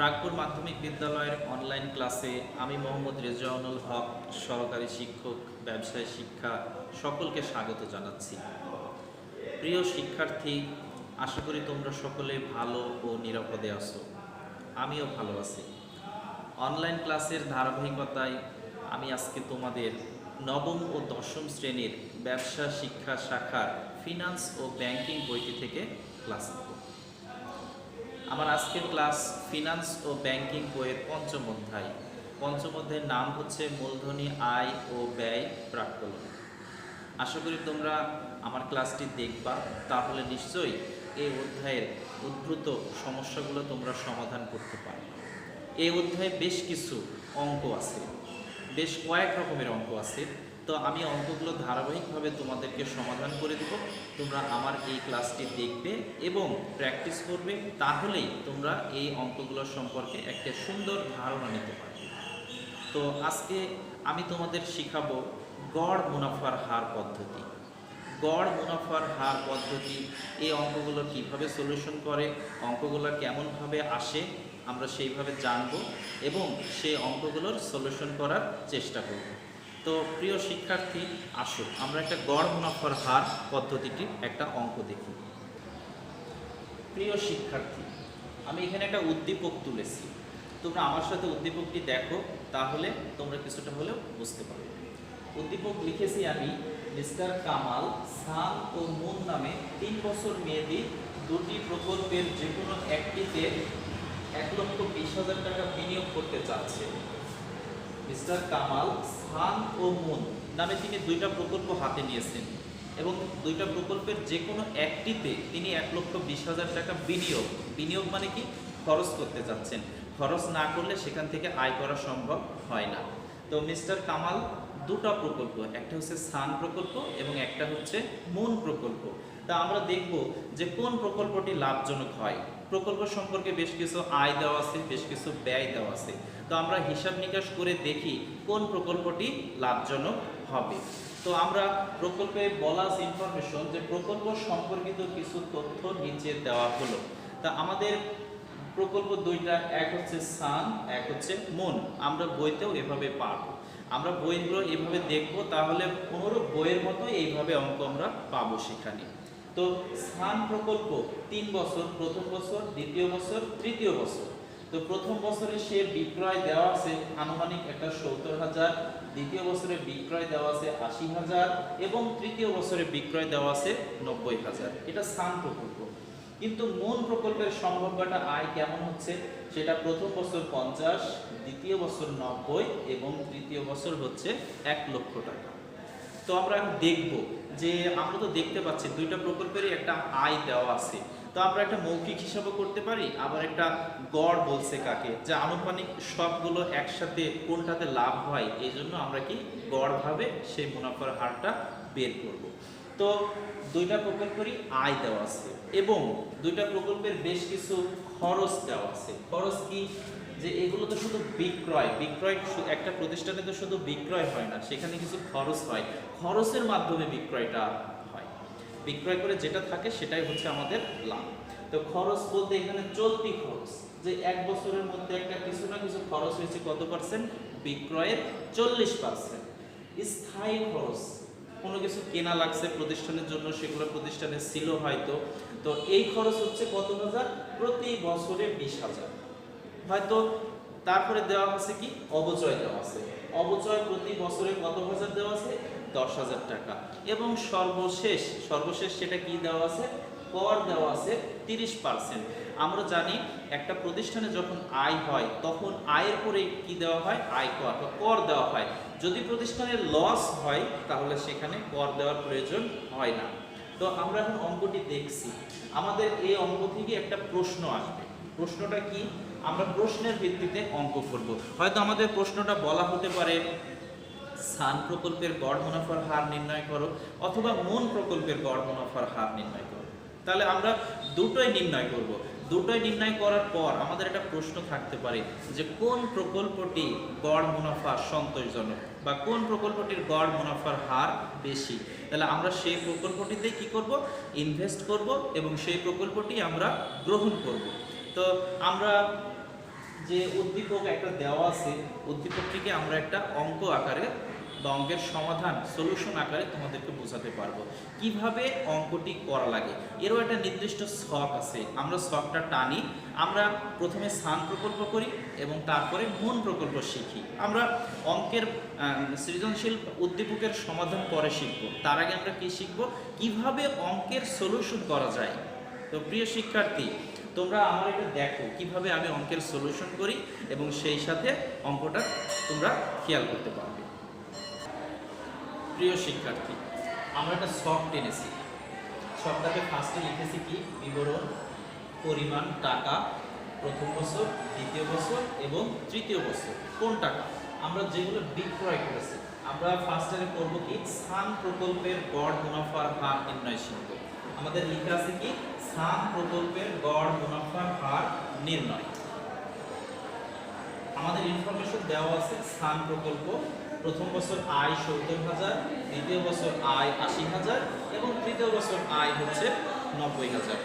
প্রাগপুর মাধ্যমিক বিদ্যালয়ের অনলাইন ক্লাসে আমি মোহাম্মদ রেজাউনুল হক, সহকারী শিক্ষক, ব্যবসায় শিক্ষা, সকলকে স্বাগত জানাচ্ছি। প্রিয় শিক্ষার্থী, আশা করি তোমরা সকলে ভালো ও নিরাপদে আছো। আমিও ভালো আছি। অনলাইন ক্লাসের ধারাবাহিকতায় আমি আজকে তোমাদের নবম ও দশম শ্রেণীর ব্যবসা শিক্ষা শাখার ফিনান্স ও ব্যাংকিং বইটি থেকে ক্লাস নেব। আমার আজকের ক্লাস ফিনান্স ও ব্যাংকিং বইয়ের পঞ্চম অধ্যায়। পঞ্চম অধ্যায়ের নাম হচ্ছে মূলধনী আয় ও ব্যয় প্রাক্কলন। আশা করি তোমরা আমার ক্লাসটি দেখবা, তাহলে নিশ্চয়ই এই অধ্যায়ের উদ্ভূত সমস্যাগুলো তোমরা সমাধান করতে পারবে। এই অধ্যায়ে বেশ কিছু অঙ্ক আছে, বেশ কয়েক রকমের অঙ্ক আছে। তো আমি অঙ্কগুলো ধারাবাহিকভাবে তোমাদেরকে সমাধান করে দেব। তোমরা আমার এই ক্লাসটি দেখবে এবং প্র্যাকটিস করবে, তাহলেই তোমরা এই অঙ্কগুলো সম্পর্কে একটা সুন্দর ধারণা নিতে পারবে। তো আজকে আমি তোমাদের শিখাবো গড় মুনাফার হার পদ্ধতি। গড় মুনাফার হার পদ্ধতি, এই অঙ্কগুলো কিভাবে সলিউশন করে, অঙ্কগুলো কেমনভাবে আসে আমরা সেইভাবে জানব এবং সেই অঙ্কগুলোর সলিউশন করার চেষ্টা করব। তো প্রিয় শিক্ষার্থী, আসো আমরা একটা গড় মুনাফার হার পদ্ধতিটির একটা অঙ্ক দেখি। প্রিয় শিক্ষার্থী, আমি এখানে একটা উদ্দীপক তুলেছি। তোমরা আমার সাথে উদ্দীপকটি দেখো, তাহলে তোমরা কিছুটা হলেও বুঝতে পারবে। উদ্দীপক লিখেছি আমি, মিস্টার কামাল সান ও মুন নামে 3 বছর মেয়াদী দুটি প্রকল্পের যে কোনো একটিতে 1,20,000 টাকা বিনিয়োগ করতে চাচ্ছে। মিস্টার কামাল সান ও মুন নামে তিনি দুইটা প্রকল্প হাতে নিয়েছেন এবং দুইটা প্রকল্পের যে কোনো একটিতে তিনি 1,20,000 টাকা বিনিয়োগ মানে কি, খরচ করতে চাচ্ছেন। খরচ না করলে সেখান থেকে আয় করা সম্ভব হয় না। তো মিস্টার কামাল দুটো প্রকল্প, একটা হচ্ছে সান প্রকল্প এবং একটা হচ্ছে মুন প্রকল্প। তা আমরা দেখব যে কোন প্রকল্পটি লাভজনক হয়। প্রকল্প সম্পর্কে বেশ কিছু আয় দেওয়া আছে, বেশ কিছু ব্যয় দেওয়া আছে। তো আমরা হিসাব নিকাশ করে দেখি কোন প্রকল্পটি লাভজনক হবে। তো আমরা প্রকল্পে বলা আছে ইনফরমেশন, যে প্রকল্প সম্পর্কিত কিছু তথ্য নিচে দেওয়া হলো। তা আমাদের প্রকল্প দুইটা, এক হচ্ছে সান, এক হচ্ছে মুন। আমরা বইতেও এভাবে পাবো, আমরা বইগুলো এভাবে দেখব, তাহলে পুরো বইয়ের মতো এইভাবে অঙ্ক আমরা পাবো সেখানে। তো সান প্রকল্প 3 বছর, প্রথম বছর, দ্বিতীয় বছর, তৃতীয় বছর। তো প্রথম বছরে সে বিক্রয় দেওয়া আছে আনুমানিক একটা 70,000, দ্বিতীয় বছরে বিক্রয় দেওয়া আছে 80,000 এবং তৃতীয় বছরে বিক্রয় দেওয়া আছে 90,000। এটা সান প্রকল্প। কিন্তু মুন প্রকল্পের সম্ভাব্যটা আয় কেমন হচ্ছে, সেটা প্রথম বছর 50, দ্বিতীয় বছর 90 এবং তৃতীয় বছর হচ্ছে 1 লক্ষ টাকা। তো আমরা এখন দেখব যে আমরা তো দেখতে পাচ্ছি দুইটা প্রকল্পেরই একটা আয় দেওয়া আছে। তো আমরা একটা মৌখিক হিসাবও করতে পারি, আবার একটা গড় বলছে কাকে, যে আনুমানিক সবগুলো একসাথে কোনটাতে লাভ হয়, এই জন্য আমরা কি গড়ভাবে সেই মুনাফার হারটা বের করব। তো দুইটা প্রকল্পেরই আয় দেওয়া আছে এবং দুইটা প্রকল্পের বেশ কিছু খরচ দেওয়া আছে। খরচ কি, যে এগুলো তো শুধু বিক্রয় একটা প্রতিষ্ঠানে তো শুধু বিক্রয় হয় না, সেখানে কিছু খরচ হয়, খরচের মাধ্যমে বিক্রয়টা হয়। বিক্রয় করে যেটা থাকে সেটাই হচ্ছে আমাদের লাভ। তো খরচ বলতে এখানে চলতি খরচ, যে 1 বছরের মধ্যে একটা কিছু না কিছু খরচ হয়েছে কত পার্সেন্ট, বিক্রয়ের 40%। স্থায়ী খরচ, কোনো কিছু কেনা লাগছে প্রতিষ্ঠানের জন্য, সেগুলো প্রতিষ্ঠানে ছিল হয়তো, তো এই খরচ হচ্ছে কত হাজার, প্রতি বছরে 20,000 হয়তো। তারপরে দেওয়া আছে কি, অবচয় দেওয়া আছে। অবচয় প্রতি বছরে কত হাজার দেওয়া আছে, 10,000 টাকা। এবং সর্বশেষ সেটা কি দেওয়া আছে, কর দেওয়া আছে 30%। আমরা জানি একটা প্রতিষ্ঠানে যখন আয় হয় তখন আয়ের পরে কি দেওয়া হয়, আয় কর দেওয়া হয়। যদি প্রতিষ্ঠানের লস হয় তাহলে সেখানে কর দেওয়ার প্রয়োজন হয় না। তো আমরা এখন অঙ্কটি দেখছি, আমাদের এই অঙ্ক থেকে একটা প্রশ্ন আসবে। প্রশ্নটা কি, আমরা প্রশ্নের ভিত্তিতে অঙ্ক করব। হয়তো আমাদের প্রশ্নটা বলা হতে পারে সান প্রকল্পের গড় মুনাফার হার নির্ণয় করো, অথবা মুন প্রকল্পের গড় মুনাফার হার নির্ণয় করো। তাহলে আমরা দুটোই নির্ণয় করব। দুটোই নির্ণয় করার পর আমাদের একটা প্রশ্ন থাকতে পারে যে কোন প্রকল্পটি গড় মুনাফা সন্তোষজনক, বা কোন প্রকল্পটির গড় মুনাফার হার বেশি। তাহলে আমরা সেই প্রকল্পটিতে কি করব, ইনভেস্ট করব এবং সেই প্রকল্পটি আমরা গ্রহণ করব। তো আমরা যে উদ্দীপক একটা দেওয়া আছে, উদ্দীপকটিকে আমরা একটা অঙ্ক আকারে বা অঙ্কের সমাধান সলিউশন আকারে তোমাদেরকে বোঝাতে পারবো কিভাবে অঙ্কটি করা লাগে। এরও একটা নির্দিষ্ট ছক আছে, আমরা ছকটা টানি। আমরা প্রথমে স্থান প্রকল্প করি এবং তারপরে মূল প্রকল্প শিখি। আমরা অঙ্কের সৃজনশীল উদ্দীপকের সমাধান পরে শিখব, তার আগে আমরা কি শিখব, কিভাবে অঙ্কের সলিউশন করা যায়। তো প্রিয় শিক্ষার্থী, তোমরা আমার এটা দেখো কিভাবে আমি অঙ্কের সলিউশন করি এবং সেই সাথে অঙ্কটা তোমরা খেয়াল করতে পারবে। প্রিয় শিক্ষার্থী, আমরা একটা ছক টেনেছি। ছকটাকে ফার্স্টে লিখেছি কি, বিবরণ, পরিমাণ, টাকা, প্রথম বছর, দ্বিতীয় বছর এবং তৃতীয় বছর। কোন টাকা? আমরা যেগুলো বিক্রয় করেছি। আমরা ফার্স্টে করব কি, স্থান প্রকল্পের গড় মুনাফার হার নির্ণয় শিখব। আমাদের লেখা আছে কি, স্থান প্রকল্পের গড় মুনাফার হার নির্ণয়। আমাদের ইনফরমেশন দেওয়া আছে, স্থান প্রকল্প প্রথম বছর আয় 70,000, দ্বিতীয় বছর আয় 80,000 এবং তৃতীয় বছর আয় হচ্ছে 90,000।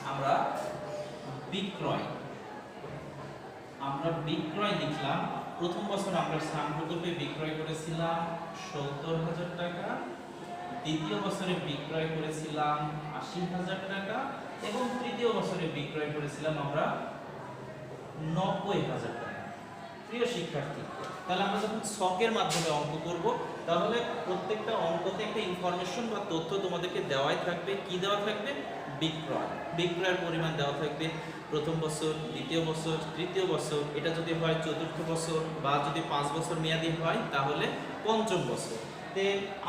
আমরা বিক্রয় লিখলাম। প্রথম বছর আমরা স্থান প্রকল্পে বিক্রয় করেছিলাম 70,000 টাকা, দ্বিতীয় বছরে বিক্রয় করেছিলাম 80,000 টাকা এবং তৃতীয় বছরে বিক্রয় করেছিলাম আমরা 90,000 টাকা। প্রিয় শিক্ষার্থী, তাহলে আমরা যখন ছকের মাধ্যমে অঙ্ক করব, তাহলে প্রত্যেকটা অঙ্কতে একটা ইনফরমেশন বা তথ্য তোমাদেরকে দেওয়াই থাকবে। কি দেওয়া থাকবে? বিক্রয়ের পরিমাণ দেওয়া থাকবে। প্রথম বছর, দ্বিতীয় বছর, তৃতীয় বছর, এটা যদি হয় চতুর্থ বছর, বা যদি 5 বছর মেয়াদি হয় তাহলে পঞ্চম বছর।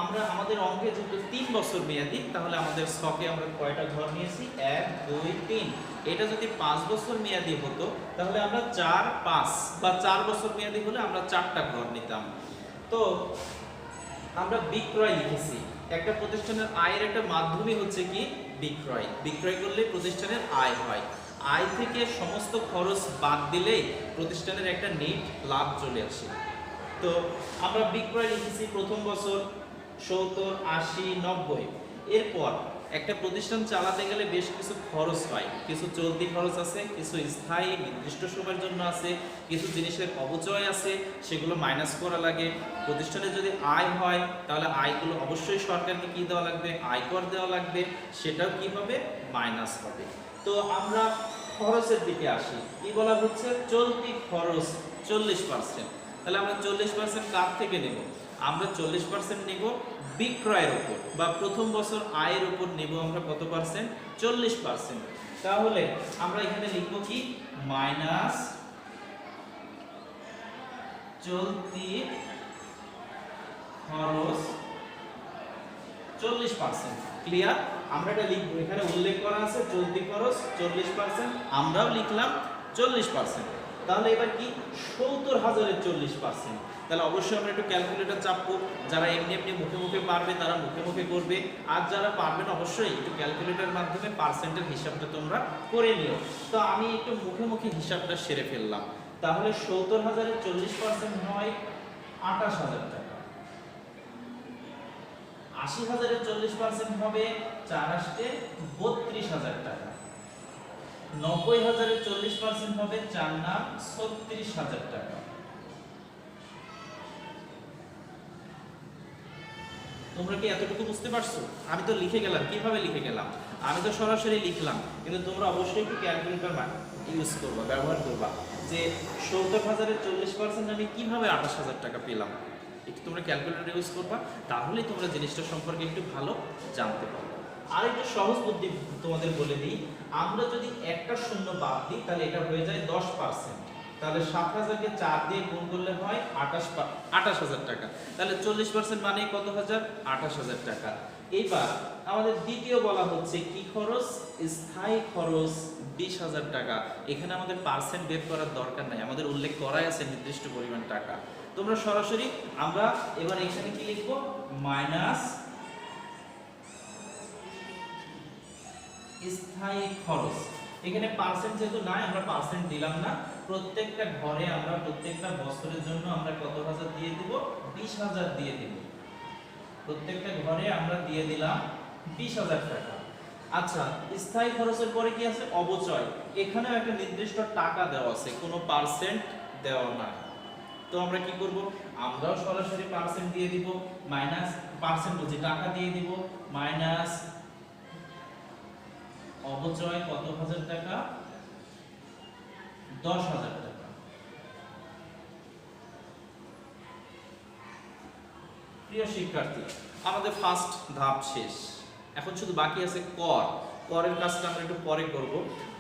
আমরা আমাদের অঙ্কে যেহেতু 3 বছর মেয়াদি, তাহলে আমাদের ছকে আমরা কয়টা ঘর নিয়েছি? 1 2 3। এটা যদি 5 বছর মেয়াদি হতো তাহলে আমরা 4 5, বা 4 বছর মেয়াদি হলে আমরা 4টা ঘর নিতাম। তো আমরা বিক্রয় লিখেছি। একটা প্রতিষ্ঠানের আয়ের একটা মাধ্যমই হচ্ছে কি, বিক্রয়। বিক্রয় করলে প্রতিষ্ঠানের আয় হয়। আয় থেকে সমস্ত খরচ বাদ দিলেই প্রতিষ্ঠানের একটা নেট লাভ চলে আসে। তো আমরা বিক্রয় লিখেছি প্রথম বছর 70 80 90। এরপর একটা প্রতিষ্ঠান চালাতে গেলে বেশ কিছু খরচ হয়। কিছু চলতি খরচ আছে, কিছু স্থায়ী নির্দিষ্ট সময়ের জন্য আছে, কিছু জিনিসের অপচয় আছে, সেগুলো মাইনাস করা লাগে। প্রতিষ্ঠানে যদি আয় হয় তাহলে আয়গুলো অবশ্যই সরকারকে কি দেওয়া লাগবে? আয়কর দেওয়া লাগবে, সেটাও কি হবে? মাইনাস হবে। তো আমরা খরচের দিকে আসি। কি বলা হচ্ছে? চলতি খরচ 40%। তাহলে আমরা 40% কার থেকে নেব? আমরা 40% নেব বিক্রয়ের উপর, বা প্রথম বছর আয়ের উপর নেব আমরা কত পার্সেন্ট? 40%। তাহলে আমরা এখানে লিখব কি, মাইনাস চলতি খরচ 40%। ক্লিয়ার? আমরা এটা লিখব, এখানে উল্লেখ করা আছে চলতি খরচ 40%, আমরাও লিখলাম 40%। তাহলে এবার কি, 70,000 এর 40%। তাহলে অবশ্যই আমরা একটু ক্যালকুলেটর চাপবো। যারা এমনি এমনি মুখে মুখে পারবে তারা মুখে মুখে করবে, আর যারা পারবে না অবশ্যই একটু ক্যালকুলেটরের মাধ্যমে পার্সেন্টের হিসাবটা তোমরা করে নিও। তো আমি একটু মুখে মুখে হিসাবটা সেরে ফেললাম। তাহলে 70,000 এর 40% হয় 28,000 টাকা। 80,000 এর 40% হবে 4 8 32,000 টাকা। 90,000 এর 40% হবে 4 9 36,000 টাকা। তোমরা কি এতটুকু বুঝতে পারছো? আমি তো লিখে গেলাম, কিভাবে লিখে গেলাম? আমি তো সরাসরি লিখলাম, কিন্তু তোমরা অবশ্যই একটু ক্যালকুলেটর ইউজ করবা, ব্যবহার করবা, যে 70,000 এর 40% আমি কিভাবে 28,000 টাকা পেলাম। একটু তোমরা ক্যালকুলেটর ইউজ করবা, তাহলেই তোমরা জিনিসটা সম্পর্কে একটু ভালো জানতে পারবে। আর একটু সহজ বুদ্ধি তোমাদের বলে দিই, আমরা যদি একটা শূন্য বাদ দিই তাহলে এটা হয়ে যায় 10%। তাহলে 7,000 কে 4 দিয়ে গুণ করলে হয় 28,000 টাকা। তাহলে 40% মানে কত হাজার? 28,000 টাকা। এইবার আমাদের দ্বিতীয় বলা হচ্ছে কি খরচ? স্থায়ী খরচ 20,000 টাকা। এখানে আমাদের পার্সেন্ট বের করার দরকার নাই, আমাদের উল্লেখ করাই আছে নির্দিষ্ট পরিমাণ টাকা। তোমরা সরাসরি আমরা এবার এখানে কি লিখব? মাইনাস স্থায়ী খরচ। এখানে পার্সেন্ট যেহেতু নাই, আমরা পার্সেন্ট দিলাম না। প্রত্যেকটা ঘরে আমরা প্রত্যেকটা বছরের জন্য আমরা কত হাজার দিয়ে দিব? 20,000 দিয়ে দিব। প্রত্যেকটা ঘরে আমরা দিয়ে দিলাম 20,000 টাকা। আচ্ছা, স্থায়ী খরচের পরে কি আছে? অবচয়। এখানেও একটা নির্দিষ্ট টাকা দেওয়া আছে, কোনো পার্সেন্ট দেওয়া না। তো আমরা কি করব? আমরাও সরাসরি পার্সেন্ট দিয়ে দিব, মাইনাস পার্সেন্ট বলছি টাকা দিয়ে দিব, মাইনাস অবচয় কত হাজার টাকা? 10,000 টাকা। প্রিয় শিক্ষার্থী, আমাদের ফার্স্ট ধাপ শেষ। এখন শুধু বাকি আছে কর। করের কাজটা আমরা একটু পরে করব।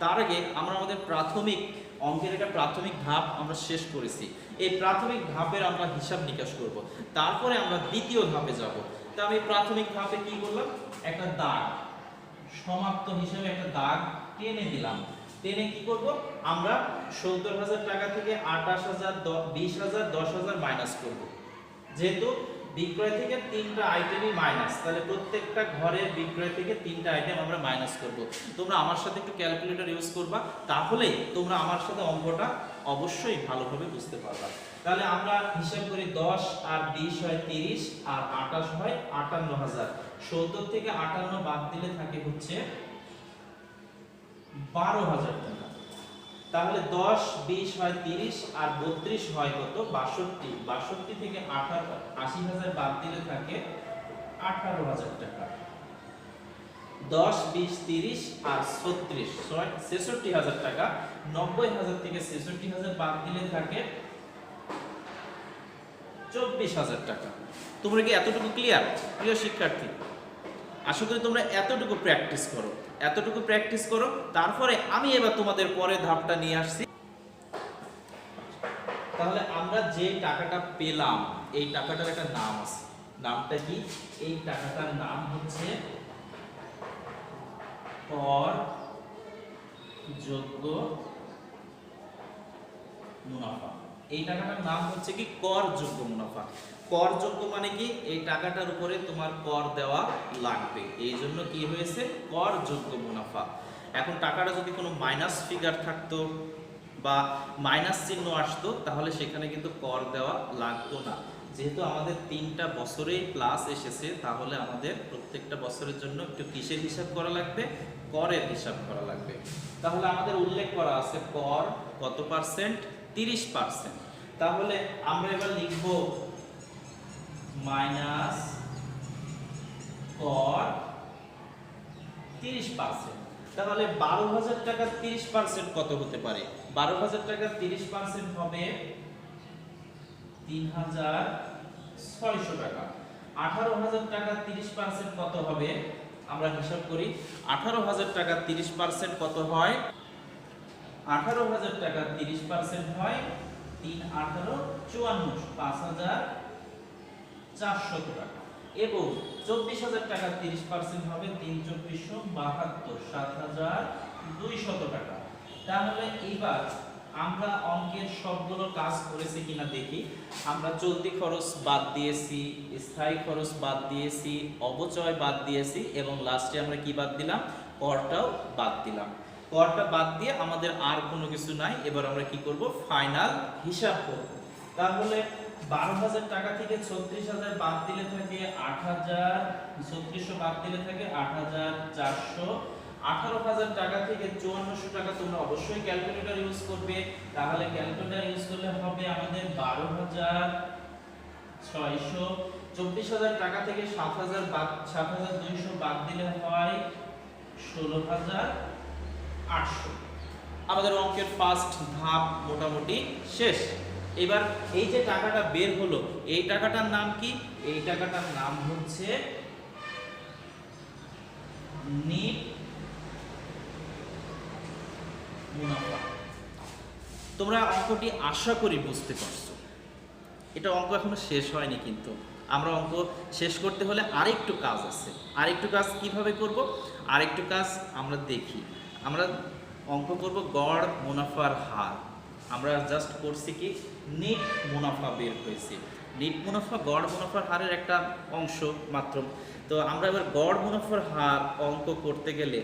তার আগে আমরা আমাদের প্রাথমিক অঙ্কের একটা প্রাথমিক ধাপ আমরা শেষ করেছি। এই প্রাথমিক ধাপের আমরা হিসাব নিকাশ করব, তারপরে আমরা দ্বিতীয় ধাপে যাব। তো আমি প্রাথমিক ধাপে কি করলাম? একটা দাগ সমাপ্ত হিসেবে একটা দাগ টেনে দিলাম। টেনে কি করব? আমরা 70,000 টাকা থেকে 28,000, 20,000, 10,000 মাইনাস করব। যেহেতু বিক্রয় থেকে তিনটা আইটেমই মাইনাস, তাহলে প্রত্যেকটা ঘরের বিক্রয় থেকে তিনটা আইটেম আমরা মাইনাস করব। তোমরা আমার সাথে একটু ক্যালকুলেটর ইউজ করবা, তাহলেই তোমরা আমার সাথে অঙ্কটা অবশ্যই ভালোভাবে বুঝতে পারবা। তাহলে আমরা হিসাব করি 10 আর 20 হয় 30 আর 28 হয় 58,000। 70 থেকে 58 বাদ দিলে থাকে হচ্ছে 12,000 টাকা। তাহলে 10 20 হয় 30 আর 32 হয় কত? 62। 62 থেকে 80,000 বাদ দিলে থাকে 18,000 টাকা। 10 20 30 আর 36 66,000 টাকা। 90,000 থেকে 66,000 বাদ দিলে থাকে 24,000 টাকা। তোমরা কি এতটুকু ক্লিয়ার প্রিয় শিক্ষার্থী? আশা করি তোমরা এতটুকু প্র্যাকটিস করো, এতটুকু প্র্যাকটিস করো। তারপরে আমি এবার তোমাদের পরের ধাপটা নিয়ে আসছি। তাহলে আমরা যে টাকাটা পেলাম, এই টাকাটার একটা নাম আছে। নামটা কি? এই টাকাটার নাম হচ্ছে কর যোগ্য মুনাফা। এই টাকাটার নাম হচ্ছে কি? কর যোগ্য মুনাফা। কর যোগ্য মানে কি? এই টাকাটার উপরে তোমার কর দেওয়া লাগবে, এই জন্য কি হয়েছে? কর যোগ্য মুনাফা। এখন টাকাটা যদি কোনো মাইনাস ফিগার থাকতো বা মাইনাস চিহ্ন আসতো, তাহলে সেখানে কিন্তু কর দেওয়া লাগতো না। যেহেতু আমাদের 3টা বছরেই প্লাস এসেছে, তাহলে আমাদের প্রত্যেকটা বছরের জন্য একটু কিসের হিসাব করা লাগবে? করের হিসাব করা লাগবে। তাহলে আমাদের উল্লেখ করা আছে কর কত পার্সেন্ট? 30%। তাহলে আমরা এবার লিখব মাইনাস কর 30%। তাহলে 12,000 টাকা 30% কত হতে পারে? 12,000 টাকা 30% হবে 3,600 টাকা। 18,000 টাকা 30% কত হবে? আমরা হিসাব করি। 18,000 টাকা 30% কত হয়? 18,000 টাকা 30% হয় 3 18 54, 5,400 টাকা। এবং 24,000 টাকা 30% হবে 3 24 72, 7,200 টাকা। তাহলে এইবার আমরা অঙ্কের সবগুলো কাজ করেছি কিনা দেখি। আমরা চলতি খরচ বাদ দিয়েছি, স্থায়ী খরচ বাদ দিয়েছি, অবচয় বাদ দিয়েছি এবং লাস্টে আমরা কি বাদ দিলাম? করটাও বাদ দিলাম। করটা বাদ দিয়ে আমাদের আর কোনো কিছু নাই। এবার আমরা কি করব? ফাইনাল হিসাব করব। তাহলে 12,000 টাকা থেকে 36,000 বাদ দিলে থাকে 8,000, 3600 বাদ দিলে থাকে 8,400। 18,000 টাকা থেকে 5400 টাকা তোমরা অবশ্যই ক্যালকুলেটর ইউজ করবে। তাহলে ক্যালকুলেটর ইউজ করলে হবে আমাদের 12,600। 24,000 টাকা থেকে 7,200 বাদ দিলে হয় 16,800। আমাদের অঙ্কের ফার্স্ট ধাপ মোটামুটি শেষ। এবার এই যে টাকাটা বের হলো, এই টাকাটার নাম কি? এই টাকাটার নাম হচ্ছে নিট মুনাফা। তোমরা অঙ্কটি আশা করি বুঝতে পারছো। এটা অঙ্ক এখনো শেষ হয়নি, কিন্তু আমরা অঙ্ক শেষ করতে হলে আরেকটু কাজ আছে। আরেকটু কাজ কিভাবে করব? আরেকটু কাজ আমরা দেখি। আমরা অঙ্ক করব গড় মুনাফার হার। আমরা জাস্ট করছি কি? নেট মুনাফা বের হয়েছে। নেট মুনাফা গড় মুনাফার হারের একটা অংশ মাত্র। তো আমরা এবার গড় মুনাফার হার অঙ্ক করতে গেলে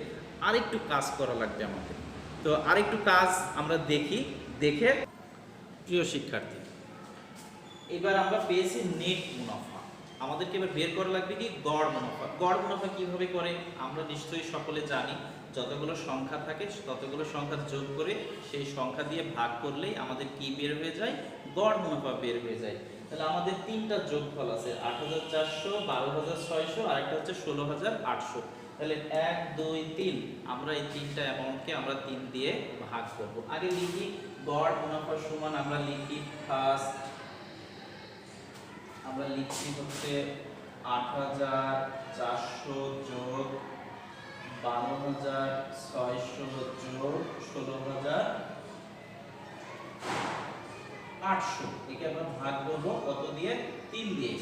আরেকটু কাজ করা লাগবে আমাদের। তো আরেকটু কাজ আমরা দেখি। দেখে প্রিয় শিক্ষার্থী, এবার আমরা পেয়েছি নেট মুনাফা। আমাদেরকে এবার বের করা লাগবে কি গড় মুনাফা। গড় মুনাফা কিভাবে করে আমরা নিশ্চয়ই সকলে জানি, যতগুলো সংখ্যা থাকে ততগুলো সংখ্যা যোগ করে সেই সংখ্যা দিয়ে ভাগ করলেই আমাদের কি বের হয়ে যায়, গড় মুনাফা বের হয়ে যায়। তাহলে আমাদের তিনটা যোগফল আছে, ৮৪০০, ১২৬০০ আর একটা হচ্ছে ১৬৮০০। তাহলে ১ ২ ৩, আমরা এই তিনটা অ্যামাউন্টকে আমরা ৩ দিয়ে ভাগ করব। আগে লিখি গড় মুনাফা সমান, আমরা লিখি ফার্স্ট আমরা লিখছি হচ্ছে ৮৪০০ যোগ ১২৬০০ যোগ ১৬৮০০, একে আমরা ভাগ করব কত দিয়ে, ৩ দিয়ে।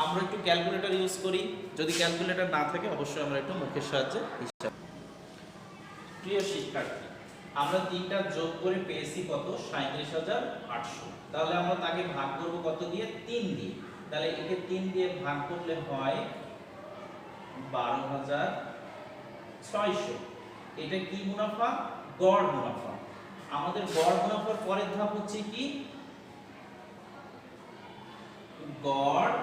আমরা একটু ক্যালকুলেটর ইউজ করি, যদি ক্যালকুলেটর না থাকে অবশ্যই আমরা একটু মুখের সাহায্যে হিসাব। প্রিয় শিক্ষার্থী, আমরা তিনটা যোগ করে পেয়েছি কত, ৩৭৮০০। তাহলে আমরা তাকে ভাগ করব কত দিয়ে, ৩ দিয়ে। তাহলে একে ৩ দিয়ে ভাগ করলে হয় ১২৬০০। এটা কি মুনাফা, গড় মুনাফা। আমাদের গড় মুনাফার পরের ধাপ হচ্ছে কি, গড়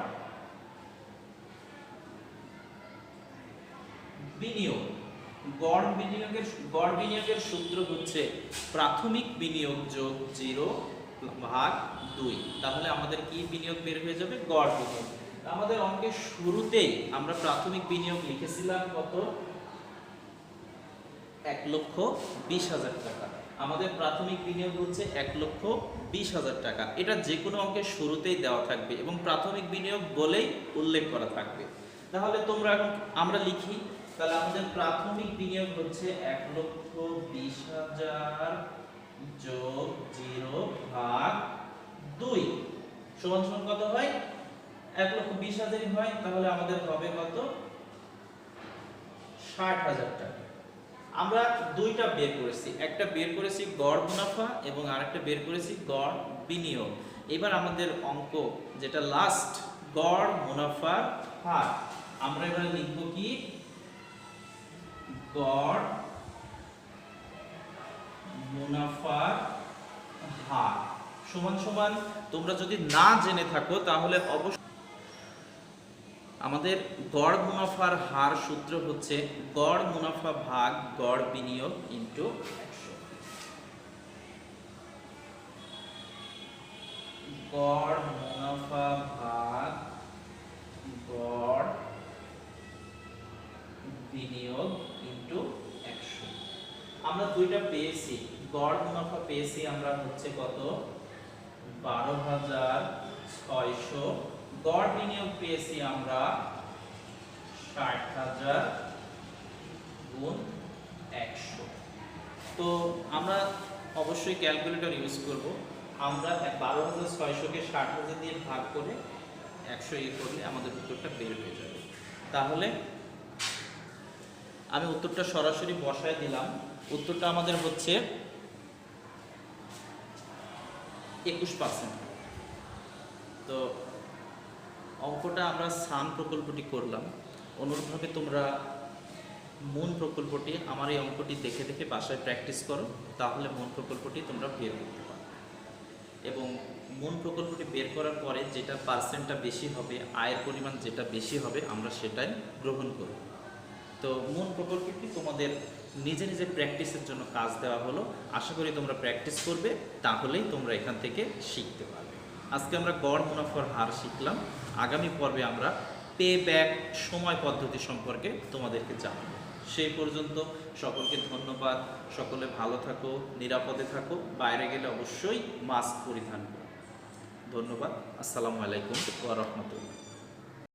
বিনিয়োগ। গড় বিনিয়োগের সূত্র হচ্ছে প্রাথমিক বিনিয়োগ যোগ 0 ভাগ ২। তাহলে আমাদের কি বিনিয়োগ বের হয়ে যাবে, গড় বিনিয়োগ। আমাদের অঙ্কের শুরুতেই আমরা প্রাথমিক বিনিয়োগ লিখেছিলাম কত, ১,২০,০০০ টাকা। আমাদের প্রাথমিক বিনিয়োগ হচ্ছে ১,২০,০০০ টাকা। এটা যে কোনো অঙ্কের শুরুতেই দেওয়া থাকবে এবং প্রাথমিক বিনিয়োগ বলেই উল্লেখ করা থাকবে। তাহলে তোমরা এখন আমরা লিখি, তাহলে আমাদের প্রাথমিক বিনিয়োগ হচ্ছে ১,২০,০০০ যোগ 0 ভাগ ২ সমান সমান কত হয়, ১,২০,০০০ হয়। তাহলে আমাদের হবে কত, ৬০,০০০ টাকা। আমরা দুইটা বের করেছি, একটা বের করেছি গড় মুনাফা এবং আরেকটা বের করেছি গড় বিনিয়োগ। এবার আমাদের অঙ্ক যেটা লাস্ট, গড় মুনাফার হার। আমরা এবারে লিখব কি, গড় মুনাফার হার সমান সমান, তোমরা যদি না জেনে থাকো তাহলে অবশ্যই আমাদের গড় মুনাফার হার সূত্র হচ্ছে গড় মুনাফা ভাগ গড় বিনিয়োগ ইনটু ১০০। গড় মুনাফা ভাগ গড় বিনিয়োগ ইনটু ১০০। আমরা দুইটা পেয়েছি, গড় মুনাফা পেয়েছি আমরা হচ্ছে কত, ১২৬০০। গড় বিনিয়োগ পেয়েছি আমরা ৬০,০০০ গুণ ১০০। তো আমরা অবশ্যই ক্যালকুলেটর ইউজ করব। আমরা ১২৬০০কে ৬০,০০০ দিয়ে ভাগ করে ১০০ করলে আমাদের উত্তরটা বের হয়ে যাবে। তাহলে আমি উত্তরটা সরাসরি বসায় দিলাম। উত্তরটা আমাদের হচ্ছে ২১%। তো অঙ্কটা আমরা সাম প্রকল্পটি করলাম, অনুরূপভাবে তোমরা মূল প্রকল্পটি, আমার এই অঙ্কটি দেখে দেখে বাসায় প্র্যাকটিস করো, তাহলে মূল প্রকল্পটি তোমরা বের করতে পারো। এবং মূল প্রকল্পটি বের করার পরে যেটা পার্সেন্টটা বেশি হবে, আয়ের পরিমাণ যেটা বেশি হবে, আমরা সেটাই গ্রহণ করব। তো মূল প্রকল্পটি তোমাদের নিজে নিজে প্র্যাকটিসের জন্য কাজ দেওয়া হলো। আশা করি তোমরা প্র্যাকটিস করবে, তাহলেই তোমরা এখান থেকে শিখতে পারবে। আজকে আমরা গড় মুনাফার হার শিখলাম। আগামী পর্বে আমরা পে ব্যাক সময় পদ্ধতি সম্পর্কে তোমাদেরকে জানাবো। সেই পর্যন্ত সকলকে ধন্যবাদ। সকলে ভালো থাকো, নিরাপদে থাকো, বাইরে গেলে অবশ্যই মাস্ক পরিধান করো। ধন্যবাদ। আসসালামু আলাইকুম ওয়া রাহমাতুল্লাহ।